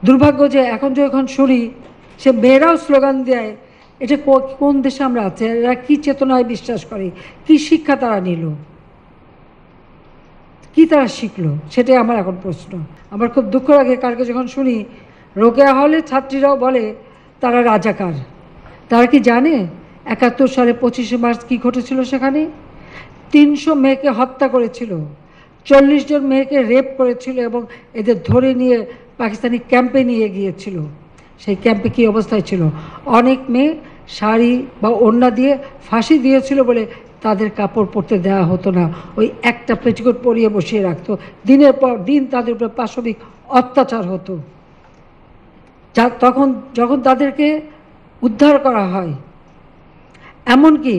দুর্ভাগ্য যে এখন যখন শুনি সে মেয়েরাও স্লোগান দেয়, এটা কোন দেশে আমরা আছি, এরা কী চেতনায় বিশ্বাস করে, কি শিক্ষা তারা নিল, কি তারা শিখলো, সেটাই আমার এখন প্রশ্ন। আমার খুব দুঃখ লাগে কালকে যখন শুনি রোকেয়া হলে ছাত্রীরাও বলে তারা রাজাকার। তারা কি জানে ৭১ সালে ২৫শে মার্চ কী ঘটেছিল? সেখানে ৩০০ মেয়েকে হত্যা করেছিল, ৪০ জন মেয়েকে রেপ করেছিল এবং এদের ধরে নিয়ে পাকিস্তানি ক্যাম্পে নিয়ে গিয়েছিল। সেই ক্যাম্পে কী অবস্থায় ছিল? অনেক মেয়ে শাড়ি বা ওড়না দিয়ে ফাঁসি দিয়েছিল বলে তাদের কাপড় পরতে দেওয়া হতো না, ওই একটা পেটিকোট পরিয়ে বসিয়ে রাখতো। দিনের পর দিন তাদের উপরে পাশবিক অত্যাচার হতো। তখন যখন তাদেরকে উদ্ধার করা হয়, এমনকি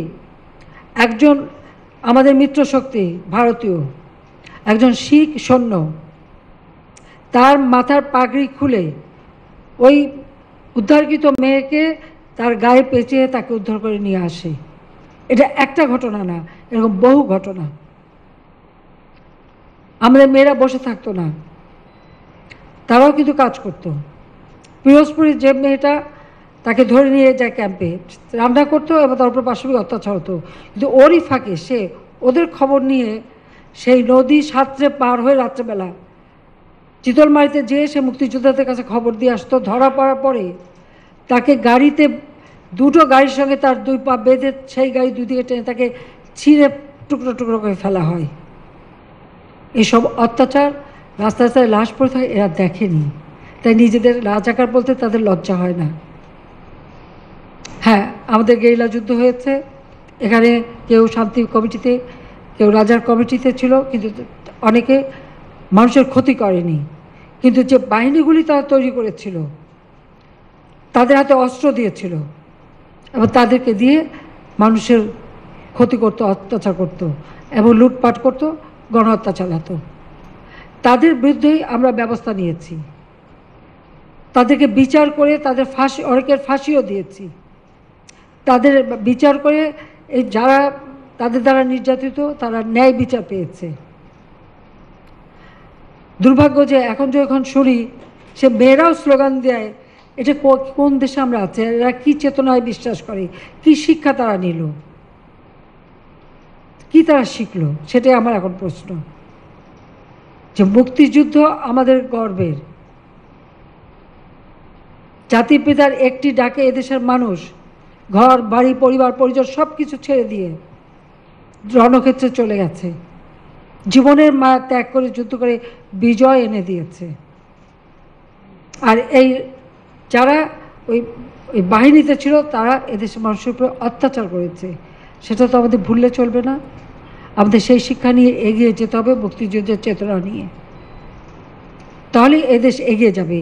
একজন আমাদের মিত্রশক্তি ভারতীয় একজন শিখ সৈন্য তার মাথার পাগড়ি খুলে ওই উদ্ধারকৃত মেয়েকে তার গায়ে পেঁচিয়ে তাকে উদ্ধার করে নিয়ে আসে। এটা একটা ঘটনা না, এরকম বহু ঘটনা। আমাদের মেয়েরা বসে থাকতো না, তারাও কিন্তু কাজ করতো। পিরোজপুরের যে মেয়েটা, তাকে ধরে নিয়ে যায় ক্যাম্পে, রান্না করতো এবং তার উপর পাশবিক অত্যাচার হতো, কিন্তু ওরই ফাঁকে সে ওদের খবর নিয়ে সেই নদী সাঁতরে পার হয়ে রাত্রেবেলা চিতলমারিতে যেয়ে সে মুক্তিযোদ্ধাদের কাছে খবর দিয়ে আসতো। ধরা পড়ার পরে তাকে গাড়িতে, দুটো গাড়ির সঙ্গে তার দুই পা বেঁধে সেই গাড়ি দুই দিকে টেনে তাকে ছিঁড়ে টুকরো টুকরো করে ফেলা হয়। এসব অত্যাচার রাস্তায় রাস্তায় লাশ পড়ে থাকে, এরা দেখেনি, তাই নিজেদের রাজাকার বলতে তাদের লজ্জা হয় না। হ্যাঁ, আমাদের গেরিলা যুদ্ধ হয়েছে, এখানে কেউ শান্তি কমিটিতে, কেউ রাজার কমিটিতে ছিল, কিন্তু অনেকে মানুষের ক্ষতি করেনি। কিন্তু যে বাহিনীগুলি তারা তৈরি করেছিল, তাদের হাতে অস্ত্র দিয়েছিল এবং তাদেরকে দিয়ে মানুষের ক্ষতি করতো, অত্যাচার করতো এবং লুটপাট করতো, গণহত্যা চালাতো। তাদের বিরুদ্ধেই আমরা ব্যবস্থা নিয়েছি, তাদেরকে বিচার করে তাদের ফাঁসি, অনেকের ফাঁসিও দিয়েছি। তাদের বিচার করে এই যারা তাদের দ্বারা নির্যাতিত তারা ন্যায় বিচার পেয়েছে। দুর্ভাগ্য যে এখন যখন শুনি সে মেয়েরাও স্লোগান দেয়, এটা কোন দেশে আমরা আছি, এরা কী চেতনায় বিশ্বাস করে, কি শিক্ষা তারা নিল, কি তারা শিখলো, সেটাই আমার এখন প্রশ্ন। যে মুক্তিযুদ্ধ আমাদের গর্বের, জাতির পিতার একটি ডাকে এদেশের মানুষ ঘর বাড়ি পরিবার পরিজন সব কিছু ছেড়ে দিয়ে রণক্ষেত্রে চলে গেছে, জীবনের মায়া ত্যাগ করে যুদ্ধ করে বিজয় এনে দিয়েছে। আর এই যারা ওই বাহিনীতে ছিল তারা এদেশের মানুষের উপরে অত্যাচার করেছে, সেটা তো আমাদের ভুললে চলবে না। আমাদের সেই শিক্ষা নিয়ে এগিয়ে যেতে হবে, মুক্তিযুদ্ধের চেতনা নিয়ে, তাহলে এদেশ এগিয়ে যাবে।